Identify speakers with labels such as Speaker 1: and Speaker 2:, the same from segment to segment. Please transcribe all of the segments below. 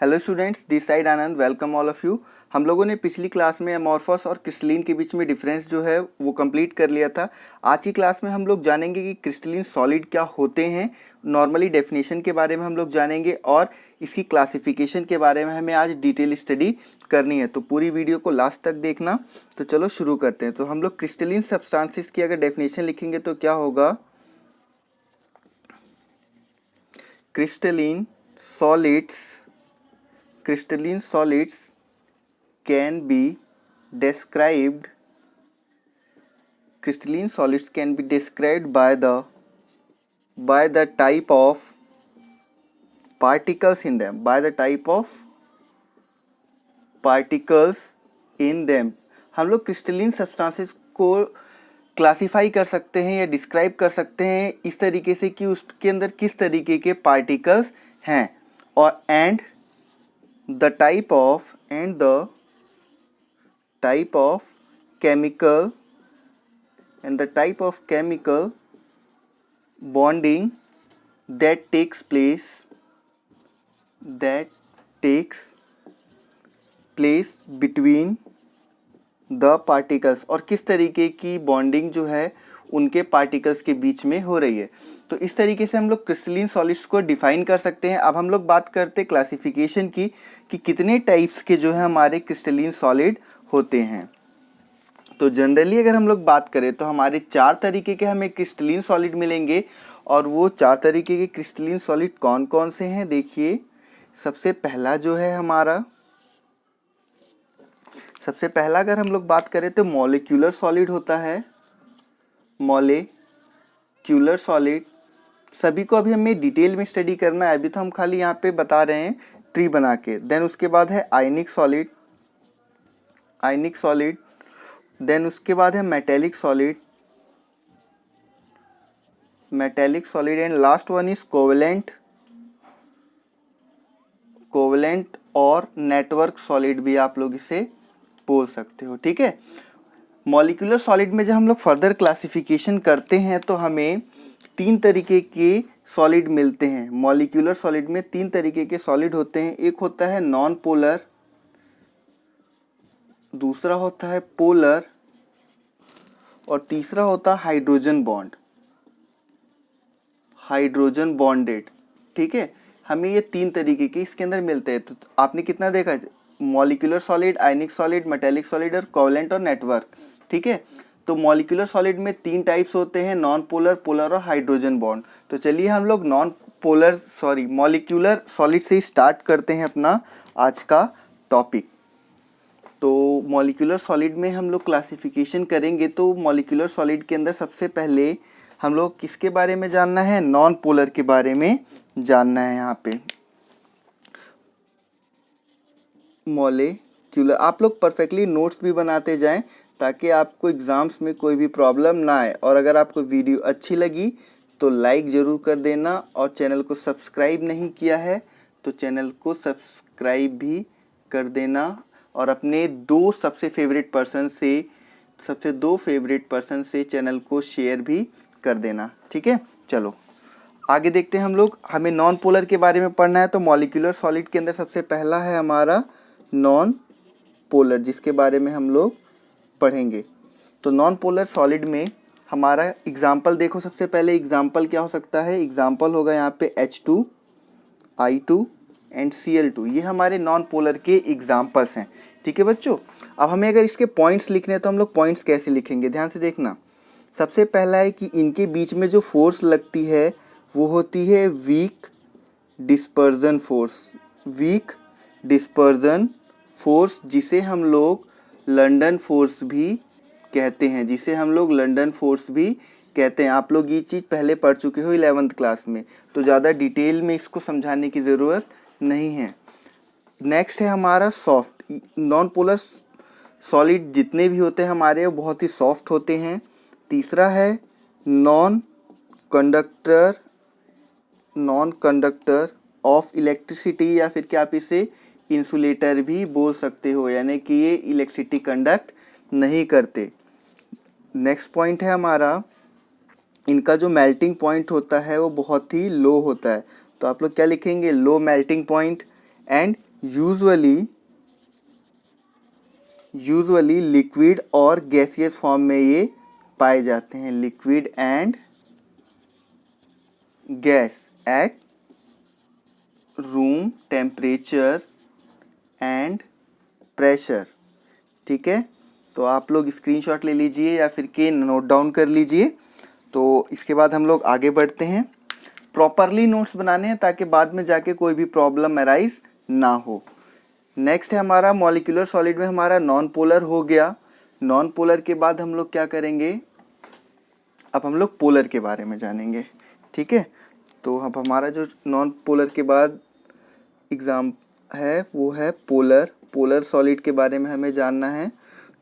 Speaker 1: Hello students, this side Anand, welcome all of you. हम लोगों ने पिछली क्लास में अमॉर्फस और क्रिस्टलीन के बीच में डिफरेंस जो है वो कंप्लीट कर लिया था। आज की क्लास में हम लोग जानेंगे कि क्रिस्टलीन सॉलिड क्या होते हैं, नॉर्मली डेफिनेशन के बारे में हम लोग जानेंगे और इसकी क्लासिफिकेशन के बारे में हमें आज डिटेल स्टडी करनी है। तो पूरी वीडियो को लास्ट तक देखना। तो चलो शुरू करते हैं। तो हम लोग क्रिस्टलीन सब्सटेंसेस की अगर डेफिनेशन लिखेंगे तो क्या होगा, crystalline solids can be described by the type of particles in them, हम लोग क्रिस्टलीन सब्सटेंसेस को क्लासीफाई कर सकते हैं या डिस्क्राइब कर सकते हैं इस तरीके से कि उसके अंदर किस तरीके के पार्टिकल्स हैं और the type of chemical bonding that takes place between the particles, और किस तरीके की बॉन्डिंग जो है उनके पार्टिकल्स के बीच में हो रही है। तो इस तरीके से हम लोग क्रिस्टलीन सॉलिड्स को डिफाइन कर सकते हैं। अब हम लोग बात करते हैं क्लासिफिकेशन की कि कितने टाइप्स के जो है हमारे क्रिस्टलीन सॉलिड होते हैं। तो जनरली अगर हम लोग बात करें तो हमारे 4 तरीके के हमें क्रिस्टलीन सॉलिड मिलेंगे। और वो 4 तरीके के क्रिस्टलीन सॉलिड कौन कौन से हैं, देखिए। सबसे पहला अगर हम लोग बात करें तो मॉलिक्यूलर सॉलिड होता है। मॉलिक्यूलर सॉलिड सभी को अभी हमें डिटेल में स्टडी करना है, अभी तो हम खाली यहाँ पे बता रहे हैं ट्री बना के। देन उसके बाद है आयनिक सॉलिड, देन उसके बाद है metallic solid and last one is covalent और नेटवर्क सॉलिड भी आप लोग इसे बोल सकते हो, ठीक है। मॉलिक्यूलर सॉलिड में जब हम लोग फर्दर क्लासिफिकेशन करते हैं तो हमें 3 तरीके के सॉलिड मिलते हैं। मॉलिक्यूलर सॉलिड में 3 तरीके के सॉलिड होते हैं। एक होता है नॉन पोलर, दूसरा होता है पोलर और तीसरा होता है हाइड्रोजन बॉन्डेड, ठीक है। हमें ये 3 तरीके के इसके अंदर मिलते हैं। तो आपने कितना देखा, मॉलिक्यूलर सॉलिड, आयनिक सॉलिड, मेटेलिक सॉलिड और कोवेलेंट और नेटवर्क, ठीक है। तो मॉलिक्यूलर सॉलिड में 3 टाइप्स होते हैं, नॉन पोलर, पोलर और हाइड्रोजन बॉन्ड। तो चलिए हम लोग मॉलिक्यूलर सॉलिड से स्टार्ट करते हैं अपना आज का टॉपिक। तो मॉलिक्यूलर सॉलिड में हम लोग क्लासिफिकेशन करेंगे तो मॉलिक्यूलर सॉलिड के अंदर सबसे पहले हम लोग किसके बारे में जानना है, नॉन पोलर के बारे में जानना है। यहाँ पे मॉलिक्यूलर आप लोग परफेक्टली नोट्स भी बनाते जाएं ताकि आपको एग्ज़ाम्स में कोई भी प्रॉब्लम ना आए। और अगर आपको वीडियो अच्छी लगी तो लाइक ज़रूर कर देना, और चैनल को सब्सक्राइब नहीं किया है तो चैनल को सब्सक्राइब भी कर देना, और अपने 2 फेवरेट पर्सन से चैनल को शेयर भी कर देना, ठीक है। चलो आगे देखते हैं हम लोग। हमें नॉन पोलर के बारे में पढ़ना है। तो मॉलिक्यूलर सॉलिड के अंदर सबसे पहला है हमारा नॉन पोलर, जिसके बारे में हम लोग पढ़ेंगे। तो नॉन पोलर सॉलिड में हमारा एग्जाम्पल देखो। सबसे पहले एग्जाम्पल क्या हो सकता है, एग्जाम्पल होगा यहाँ पे H2, I2 एंड Cl2। ये हमारे नॉन पोलर के एग्जाम्पल्स हैं, ठीक है बच्चों। अब हमें अगर इसके पॉइंट्स लिखने हैं तो हम लोग पॉइंट्स कैसे लिखेंगे, ध्यान से देखना। सबसे पहला है कि इनके बीच में जो फोर्स लगती है वो होती है वीक डिस्पर्जन फोर्स, जिसे हम लोग लंदन फोर्स भी कहते हैं। आप लोग ये चीज़ पहले पढ़ चुके हो 11th क्लास में, तो ज़्यादा डिटेल में इसको समझाने की ज़रूरत नहीं है। नेक्स्ट है हमारा सॉफ्ट। नॉन पोलर सॉलिड जितने भी होते हैं हमारे वो बहुत ही सॉफ्ट होते हैं। तीसरा है नॉन कंडक्टर ऑफ इलेक्ट्रिसिटी, या फिर क्या आप इसे इंसुलेटर भी बोल सकते हो, यानी कि ये इलेक्ट्रिसिटी कंडक्ट नहीं करते। नेक्स्ट पॉइंट है हमारा, इनका जो मेल्टिंग पॉइंट होता है वो बहुत ही लो होता है। तो आप लोग क्या लिखेंगे, low melting point. And usually liquid और गैसियस फॉर्म में ये पाए जाते हैं, liquid and gas at room temperature and pressure. ठीक है, तो आप लोग स्क्रीनशॉट ले लीजिए या फिर के नोट डाउन कर लीजिए। तो इसके बाद हम लोग आगे बढ़ते हैं। प्रॉपरली नोट्स बनाने हैं ताकि बाद में जाके कोई भी प्रॉब्लम अराइज ना हो। नेक्स्ट है हमारा मॉलिक्यूलर सॉलिड में हमारा नॉन पोलर हो गया। नॉन पोलर के बाद हम लोग क्या करेंगे, अब हम लोग पोलर के बारे में जानेंगे। ठीक है, तो अब हमारा जो नॉन पोलर के बाद एग्जाम है वो है पोलर। पोलर सॉलिड के बारे में हमें जानना है।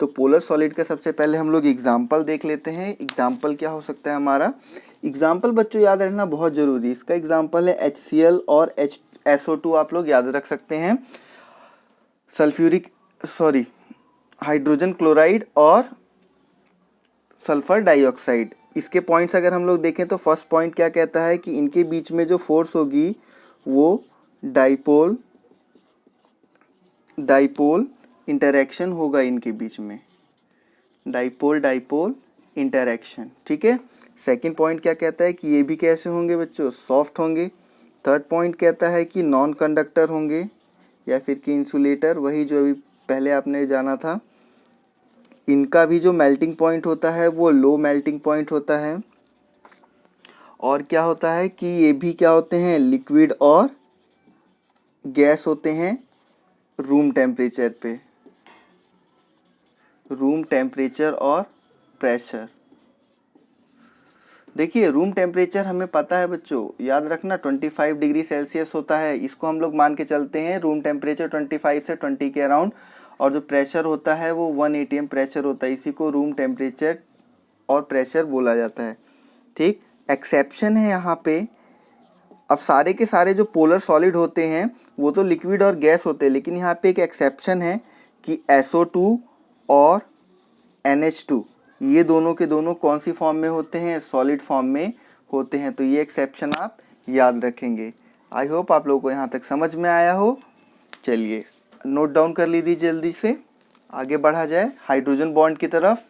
Speaker 1: तो पोलर सॉलिड का सबसे पहले हम लोग एग्जाम्पल देख लेते हैं। एग्जाम्पल क्या हो सकता है हमारा, एग्जाम्पल बच्चों याद रखना बहुत ज़रूरी है। इसका एग्जाम्पल है HCl और SO2 आप लोग याद रख सकते हैं। हाइड्रोजन क्लोराइड और सल्फर डाइऑक्साइड। इसके पॉइंट्स अगर हम लोग देखें तो फर्स्ट पॉइंट क्या कहता है कि इनके बीच में जो फोर्स होगी वो डाइपोल इंटरैक्शन होगा इनके बीच में, डाइपोल इंटरैक्शन। ठीक है, सेकंड पॉइंट क्या कहता है कि ये भी कैसे होंगे बच्चों, सॉफ्ट होंगे। थर्ड पॉइंट कहता है कि नॉन कंडक्टर होंगे या फिर कि इंसुलेटर, वही जो अभी पहले आपने जाना था। इनका भी जो मेल्टिंग पॉइंट होता है वो लो मेल्टिंग पॉइंट होता है। और क्या होता है कि ये भी क्या होते हैं, लिक्विड और गैस होते हैं रूम टेम्परेचर पे, रूम टेम्परेचर और प्रेशर। देखिए रूम टेम्परेचर हमें पता है बच्चों, याद रखना 25 डिग्री सेल्सियस होता है। इसको हम लोग मान के चलते हैं रूम टेम्परेचर 25 से 20 के अराउंड। और जो प्रेशर होता है वो 1 atm प्रेशर होता है। इसी को रूम टेम्परेचर और प्रेशर बोला जाता है। ठीक, एक्सेप्शन है यहाँ पे। अब सारे के सारे जो पोलर सॉलिड होते हैं वो तो लिक्विड और गैस होते हैं, लेकिन यहाँ पे एक एक्सेप्शन है कि SO2 और NH2 ये दोनों के दोनों कौन सी फॉर्म में होते हैं, सॉलिड फॉर्म में होते हैं। तो ये एक्सेप्शन आप याद रखेंगे। आई होप आप लोगों को यहाँ तक समझ में आया हो। चलिए नोट डाउन कर लीजिए, जल्दी से आगे बढ़ा जाए हाइड्रोजन बॉन्ड की तरफ।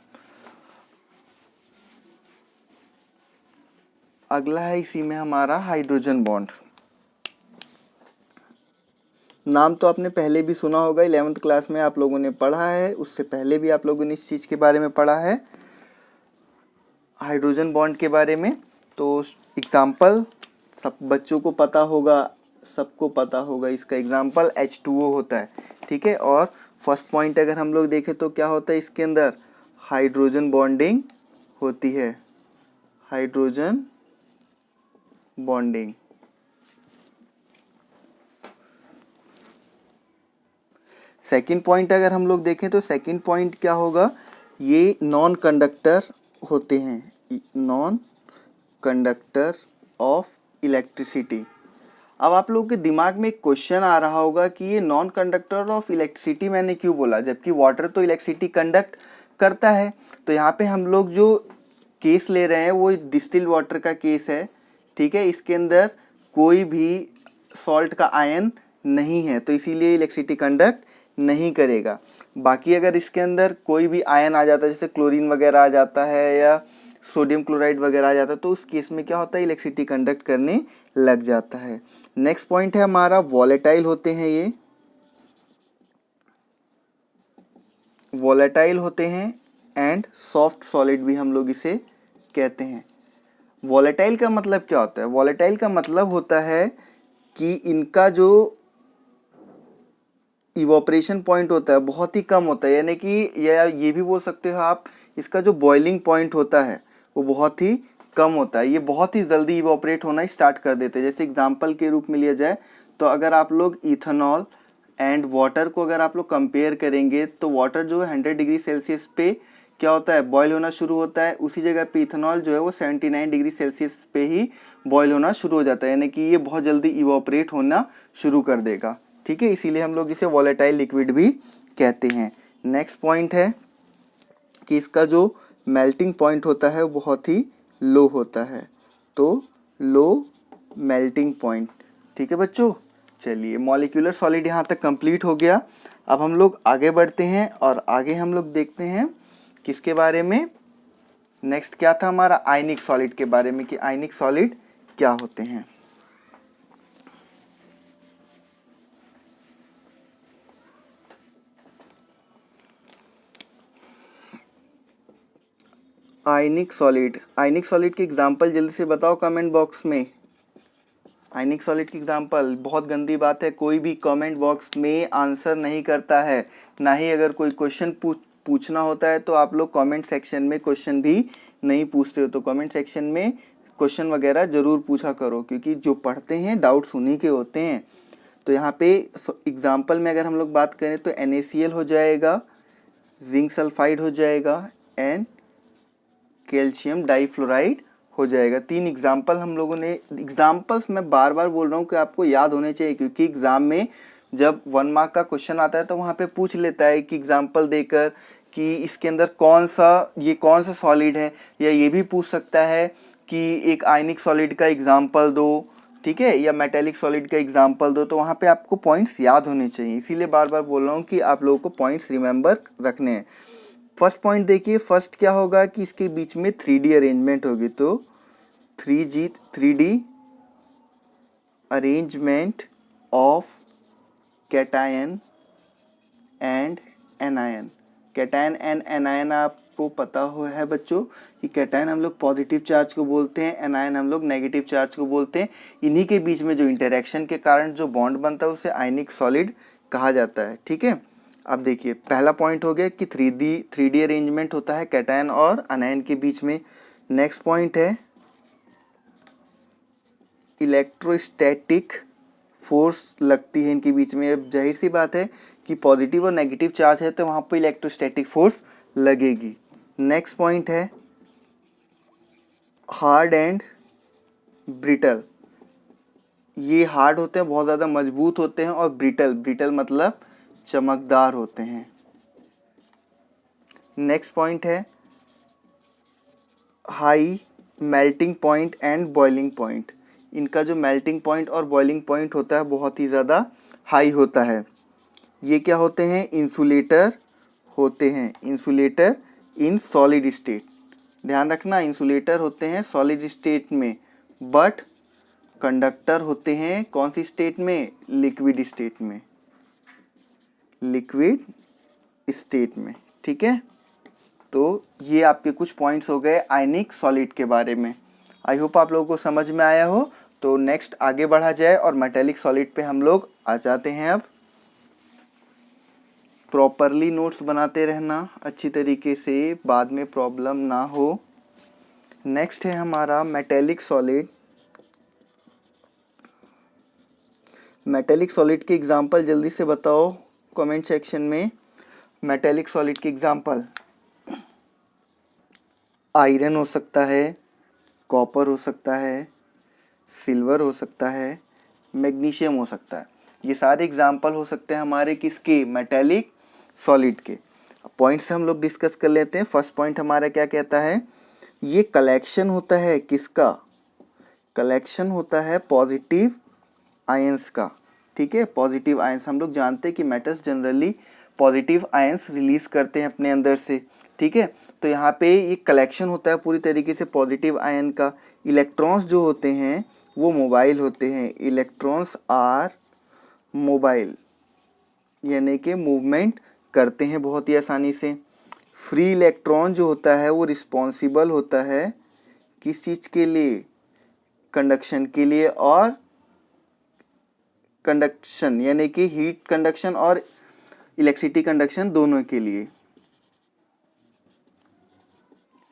Speaker 1: अगला है इसी में हमारा हाइड्रोजन बॉन्ड। नाम तो आपने पहले भी सुना होगा, 11th क्लास में आप लोगों ने पढ़ा है, उससे पहले भी आप लोगों ने इस चीज़ के बारे में पढ़ा है, हाइड्रोजन बॉन्ड के बारे में। तो एग्जाम्पल सब बच्चों को पता होगा, सबको पता होगा। इसका एग्जाम्पल H2O होता है। ठीक है, और फर्स्ट पॉइंट अगर हम लोग देखें तो क्या होता है, इसके अंदर हाइड्रोजन बॉन्डिंग होती है, हाइड्रोजन बॉन्डिंग। सेकंड पॉइंट अगर हम लोग देखें तो सेकंड पॉइंट क्या होगा, ये नॉन कंडक्टर होते हैं, नॉन कंडक्टर ऑफ इलेक्ट्रिसिटी। अब आप लोगों के दिमाग में एक क्वेश्चन आ रहा होगा कि ये नॉन कंडक्टर ऑफ इलेक्ट्रिसिटी मैंने क्यों बोला, जबकि वाटर तो इलेक्ट्रिसिटी कंडक्ट करता है। तो यहाँ पे हम लोग जो केस ले रहे हैं वो डिस्टिल्ड वाटर का केस है। ठीक है, इसके अंदर कोई भी सॉल्ट का आयन नहीं है, तो इसीलिए इलेक्ट्रिसिटी कंडक्ट नहीं करेगा। बाकी अगर इसके अंदर कोई भी आयन आ जाता है, जैसे क्लोरीन वगैरह आ जाता है या सोडियम क्लोराइड वगैरह आ जाता है, तो उस केस में क्या होता है, इलेक्ट्रिसिटी कंडक्ट करने लग जाता है। नेक्स्ट पॉइंट है हमारा वॉलेटाइल होते हैं, ये वॉलेटाइल होते हैं एंड सॉफ्ट सॉलिड भी हम लोग इसे कहते हैं। वॉलेटाइल का मतलब क्या होता है, वॉलेटाइल का मतलब होता है कि इनका जो इवोपरेशन पॉइंट होता है बहुत ही कम होता है, यानी कि ये भी बोल सकते हो आप, इसका जो बॉइलिंग पॉइंट होता है वो बहुत ही कम होता है। ये बहुत ही जल्दी इवोपरेट होना स्टार्ट कर देते हैं। जैसे एग्जांपल के रूप में लिया जाए तो अगर आप लोग इथेनॉल एंड वाटर को अगर आप लोग कंपेयर करेंगे तो वाटर जो है 100 डिग्री सेल्सियस पे क्या होता है, बॉयल होना शुरू होता है। उसी जगह पे इथेनॉल जो है वो 79 डिग्री सेल्सियस पे ही बॉयल होना शुरू हो जाता है, यानी कि ये बहुत जल्दी इवोपरेट होना शुरू कर देगा। ठीक है, इसीलिए हम लोग इसे वॉलेटाइल लिक्विड भी कहते हैं। नेक्स्ट पॉइंट है कि इसका जो मेल्टिंग पॉइंट होता है वो बहुत ही लो होता है, तो लो मेल्टिंग पॉइंट। ठीक है बच्चों, चलिए मॉलिक्यूलर सॉलिड यहाँ तक कंप्लीट हो गया। अब हम लोग आगे बढ़ते हैं और आगे हम लोग देखते हैं किसके बारे में, नेक्स्ट क्या था हमारा आयनिक सॉलिड के बारे में कि आयनिक सॉलिड क्या होते हैं। आयनिक सॉलिड के एग्जांपल जल्दी से बताओ कमेंट बॉक्स में। आयनिक सॉलिड की एग्जांपल, बहुत गंदी बात है कोई भी कमेंट बॉक्स में आंसर नहीं करता है, ना ही अगर कोई क्वेश्चन पूछना होता है तो आप लोग कमेंट सेक्शन में क्वेश्चन भी नहीं पूछते हो। तो कमेंट सेक्शन में क्वेश्चन वगैरह ज़रूर पूछा करो, क्योंकि जो पढ़ते हैं डाउट्स उन्हीं के होते हैं। तो यहाँ पे एग्जांपल में अगर हम लोग बात करें तो NaCl हो जाएगा, जिंक सल्फाइड हो जाएगा एंड कैल्शियम डाइफ्लोराइड हो जाएगा। 3 एग्जाम्पल हम लोगों ने, एग्जाम्पल्स मैं बार बार बोल रहा हूँ कि आपको याद होने चाहिए, क्योंकि एग्ज़ाम में जब 1 मार्क का क्वेश्चन आता है तो वहाँ पे पूछ लेता है कि एग्जाम्पल देकर कि इसके अंदर कौन सा सॉलिड है, या ये भी पूछ सकता है कि एक आयनिक सॉलिड का एग्जाम्पल दो, ठीक है, या मेटेलिक सॉलिड का एग्जाम्पल दो। तो वहाँ पे आपको पॉइंट्स याद होने चाहिए, इसीलिए बार बार बोल रहा हूँ कि आप लोगों को पॉइंट्स रिमेंबर रखने हैं। फर्स्ट पॉइंट देखिए, फर्स्ट क्या होगा कि इसके बीच में 3D अरेंजमेंट होगी, तो 3D arrangement of cation and anion. Cation and anion आपको पता हो है बच्चों कि कैटायन हम लोग पॉजिटिव चार्ज को बोलते हैं, एनायन हम लोग नेगेटिव चार्ज को बोलते हैं। इन्हीं के बीच में जो इंटरेक्शन के कारण जो बॉन्ड बनता है उसे आयनिक सॉलिड कहा जाता है, ठीक है। अब देखिए पहला पॉइंट हो गया कि 3D अरेंजमेंट होता है कैटायन और एनायन के बीच में। नेक्स्ट पॉइंट है इलेक्ट्रोस्टैटिक फोर्स लगती है इनके बीच में। अब जाहिर सी बात है कि पॉजिटिव और नेगेटिव चार्ज है तो वहाँ पर इलेक्ट्रोस्टैटिक फोर्स लगेगी। नेक्स्ट पॉइंट है हार्ड एंड ब्रिटल। ये हार्ड होते हैं, बहुत ज़्यादा मजबूत होते हैं, और ब्रिटल मतलब चमकदार होते हैं। नेक्स्ट पॉइंट है high melting point and boiling point. इनका जो मेल्टिंग पॉइंट और बॉइलिंग पॉइंट होता है बहुत ही ज़्यादा हाई होता है। ये क्या होते हैं, इंसुलेटर होते हैं, इंसुलेटर इन सॉलिड स्टेट। ध्यान रखना, इंसुलेटर होते हैं सॉलिड स्टेट में, बट कंडक्टर होते हैं कौन सी स्टेट में, लिक्विड स्टेट में, लिक्विड स्टेट में, ठीक है। तो ये आपके कुछ पॉइंट्स हो गए आयनिक सॉलिड के बारे में। आई होप आप लोगों को समझ में आया हो। तो नेक्स्ट आगे बढ़ा जाए और मेटेलिक सॉलिड पे हम लोग आ जाते हैं। अब प्रॉपरली नोट्स बनाते रहना अच्छी तरीके से, बाद में प्रॉब्लम ना हो। नेक्स्ट है हमारा मेटेलिक सॉलिड। मेटेलिक सॉलिड के एग्जांपल जल्दी से बताओ कमेंट सेक्शन में। मेटेलिक सॉलिड के एग्जांपल, आयरन हो सकता है, कॉपर हो सकता है, सिल्वर हो सकता है, मैग्नीशियम हो सकता है। ये सारे एग्जांपल हो सकते हैं हमारे किसके, मेटेलिक सॉलिड के। पॉइंट्स हम लोग डिस्कस कर लेते हैं। फर्स्ट पॉइंट हमारा क्या कहता है, ये कलेक्शन होता है किसका, कलेक्शन होता है पॉजिटिव आयंस का, ठीक है। पॉजिटिव आयंस हम लोग जानते हैं कि metals generally positive ions release करते हैं अपने अंदर से, ठीक है। तो यहाँ पे ये कलेक्शन होता है पूरी तरीके से पॉजिटिव आयन का। इलेक्ट्रॉन्स जो होते हैं वो मोबाइल होते हैं, इलेक्ट्रॉन्स आर मोबाइल, यानी कि मूवमेंट करते हैं बहुत ही आसानी से। फ्री इलेक्ट्रॉन जो होता है वो रिस्पॉन्सिबल होता है किस चीज़ के लिए, कंडक्शन के लिए, और कंडक्शन यानी कि हीट कंडक्शन और इलेक्ट्रिसिटी कंडक्शन दोनों के लिए।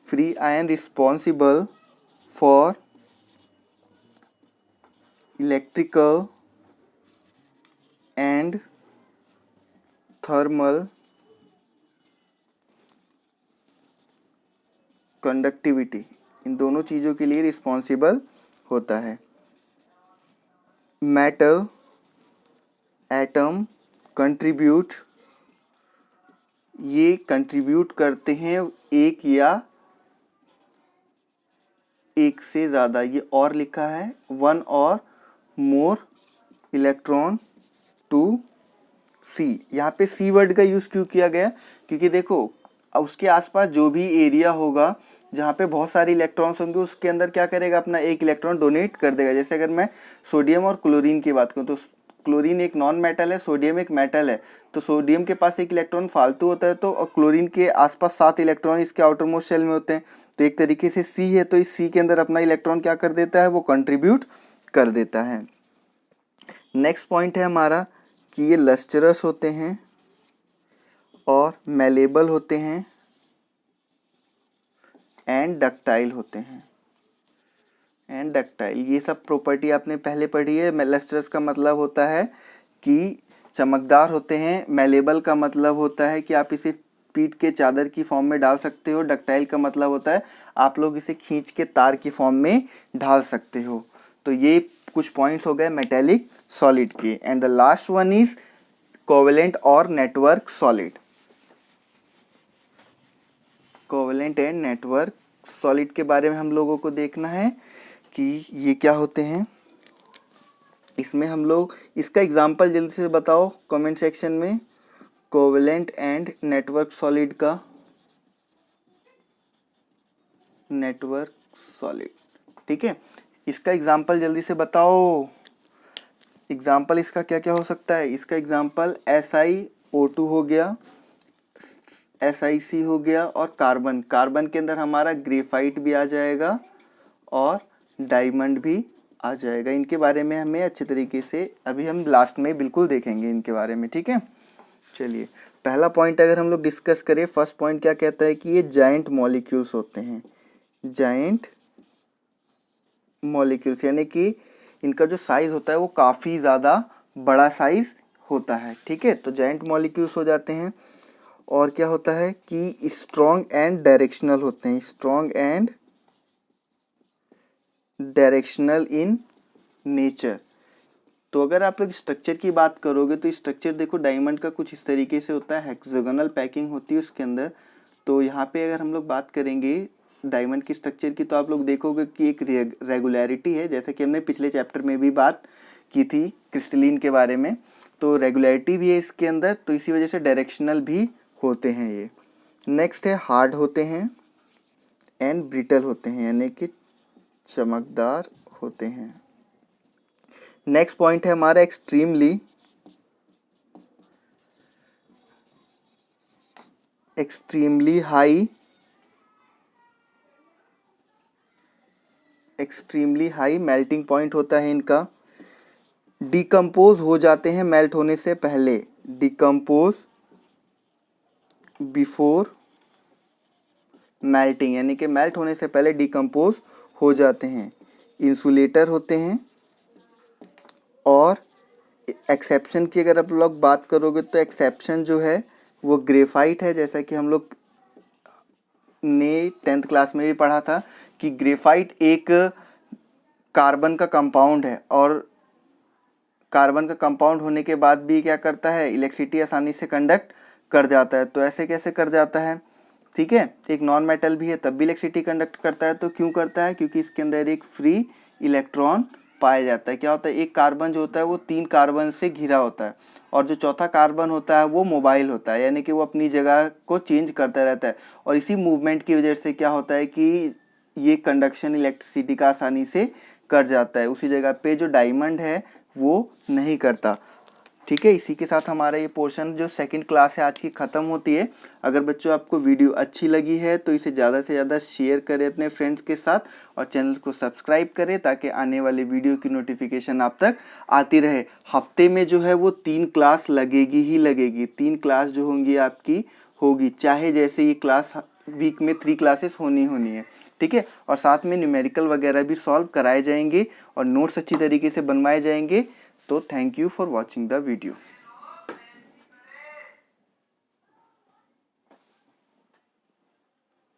Speaker 1: Free ion responsible for electrical and thermal conductivity, इन दोनों चीज़ों के लिए रिस्पॉन्सिबल होता है। मेटल एटम कंट्रीब्यूट, ये कंट्रीब्यूट करते हैं एक या एक से ज़्यादा, ये और लिखा है, वन और मोर इलेक्ट्रॉन टू सी। यहाँ पे सी वर्ड का यूज़ क्यों किया गया, क्योंकि देखो उसके आसपास जो भी एरिया होगा जहाँ पे बहुत सारे इलेक्ट्रॉन्स होंगे उसके अंदर क्या करेगा, अपना एक इलेक्ट्रॉन डोनेट कर देगा। जैसे अगर मैं सोडियम और क्लोरीन की बात करूँ तो क्लोरीन एक नॉन मेटल है, सोडियम एक मेटल है, तो सोडियम के पास एक इलेक्ट्रॉन फालतू होता है, तो और क्लोरीन के आसपास 7 इलेक्ट्रॉन इसके आउटर मोस्ट शेल में होते हैं। तो एक तरीके से सी है, तो इस सी के अंदर अपना इलेक्ट्रॉन क्या कर देता है, वो कंट्रीब्यूट कर देता है। नेक्स्ट पॉइंट है हमारा कि ये लस्टरस होते हैं और मेलेबल होते हैं एंड डक्टाइल होते हैं। एंड डक्टाइल, ये सब प्रॉपर्टी आपने पहले पढ़ी है। लस्टरस का मतलब होता है कि चमकदार होते हैं, मेलेबल का मतलब होता है कि आप इसे पीठ के चादर की फॉर्म में डाल सकते हो, डक्टाइल का मतलब होता है आप लोग इसे खींच के तार की फॉर्म में ढाल सकते हो। तो ये कुछ पॉइंट्स हो गए मेटेलिक सॉलिड के। And the last one is covalent और network solid. Covalent and network solid के बारे में हम लोगों को देखना है कि ये क्या होते हैं। इसमें हम लोग इसका एग्जांपल जल्दी से बताओ कमेंट सेक्शन में, कोवेलेंट एंड नेटवर्क सॉलिड का। नेटवर्क सॉलिड, ठीक है, इसका एग्जांपल जल्दी से बताओ। एग्जांपल इसका क्या क्या हो सकता है। इसका एग्जांपल SiO2 हो गया, SiC हो गया, और कार्बन। कार्बन के अंदर हमारा ग्रेफाइट भी आ जाएगा और डायमंड भी आ जाएगा। इनके बारे में हमें अच्छे तरीके से अभी हम लास्ट में बिल्कुल देखेंगे इनके बारे में, ठीक है। चलिए पहला पॉइंट अगर हम लोग डिस्कस करें, फर्स्ट पॉइंट क्या कहता है कि ये जाइंट मॉलिक्यूल्स होते हैं। जाइंट मॉलिक्यूल्स यानी कि इनका जो साइज होता है वो काफ़ी ज़्यादा बड़ा साइज होता है, ठीक है। तो जाइंट मॉलिक्यूल्स हो जाते हैं। और क्या होता है कि स्ट्रॉन्ग एंड डायरेक्शनल होते हैं। Strong and directional in nature. तो अगर आप लोग स्ट्रक्चर की बात करोगे तो स्ट्रक्चर देखो डायमंड का कुछ इस तरीके से होता है, हेक्सागोनल पैकिंग होती है उसके अंदर। तो यहाँ पे अगर हम लोग बात करेंगे डायमंड की स्ट्रक्चर की तो आप लोग देखोगे कि एक रेगुलरिटी है, जैसे कि हमने पिछले चैप्टर में भी बात की थी क्रिस्टलिन के बारे में। तो रेगुलरिटी भी है इसके अंदर, तो इसी वजह से डायरेक्शनल भी होते हैं ये। नेक्स्ट है हार्ड होते हैं एंड ब्रिटल होते हैं, यानी कि चमकदार होते हैं। नेक्स्ट पॉइंट है हमारा एक्सट्रीमली हाई मेल्टिंग पॉइंट होता है इनका। डिकम्पोज हो जाते हैं मेल्ट होने से पहले। डिकम्पोज बिफोर मेल्टिंग, यानी कि मेल्ट होने से पहले डिकम्पोज हो जाते हैं। इंसुलेटर होते हैं। और एक्सेप्शन की अगर आप लोग बात करोगे तो एक्सेप्शन जो है वो ग्रेफाइट है। जैसा कि हम लोग ने 10th क्लास में भी पढ़ा था कि ग्रेफाइट एक कार्बन का कंपाउंड है, और कार्बन का कंपाउंड होने के बाद भी क्या करता है, इलेक्ट्रिसिटी आसानी से कंडक्ट कर जाता है। तो ऐसे कैसे कर जाता है, ठीक है। एक नॉन मेटल भी है तब भी इलेक्ट्रिसिटी कंडक्ट करता है। तो क्यों करता है, क्योंकि इसके अंदर एक फ्री इलेक्ट्रॉन पाया जाता है। क्या होता है, एक कार्बन जो होता है वो 3 कार्बन से घिरा होता है, और जो चौथा कार्बन होता है वो मोबाइल होता है, यानी कि वो अपनी जगह को चेंज करता रहता है। और इसी मूवमेंट की वजह से क्या होता है कि ये कंडक्शन इलेक्ट्रिसिटी का आसानी से कर जाता है। उसी जगह पे जो डायमंड है वो नहीं करता, ठीक है। इसी के साथ हमारा ये पोर्शन जो सेकंड क्लास है आज की ख़त्म होती है। अगर बच्चों आपको वीडियो अच्छी लगी है तो इसे ज़्यादा से ज़्यादा शेयर करें अपने फ्रेंड्स के साथ, और चैनल को सब्सक्राइब करें ताकि आने वाले वीडियो की नोटिफिकेशन आप तक आती रहे। हफ्ते में जो है वो 3 क्लास लगेगी ही लगेगी। 3 क्लास जो होंगी आपकी होगी, चाहे जैसे ये क्लास वीक में 3 क्लासेस होनी है, ठीक है। और साथ में न्यूमेरिकल वगैरह भी सॉल्व कराए जाएंगे और नोट्स अच्छी तरीके से बनवाए जाएंगे। तो thank you for watching the video.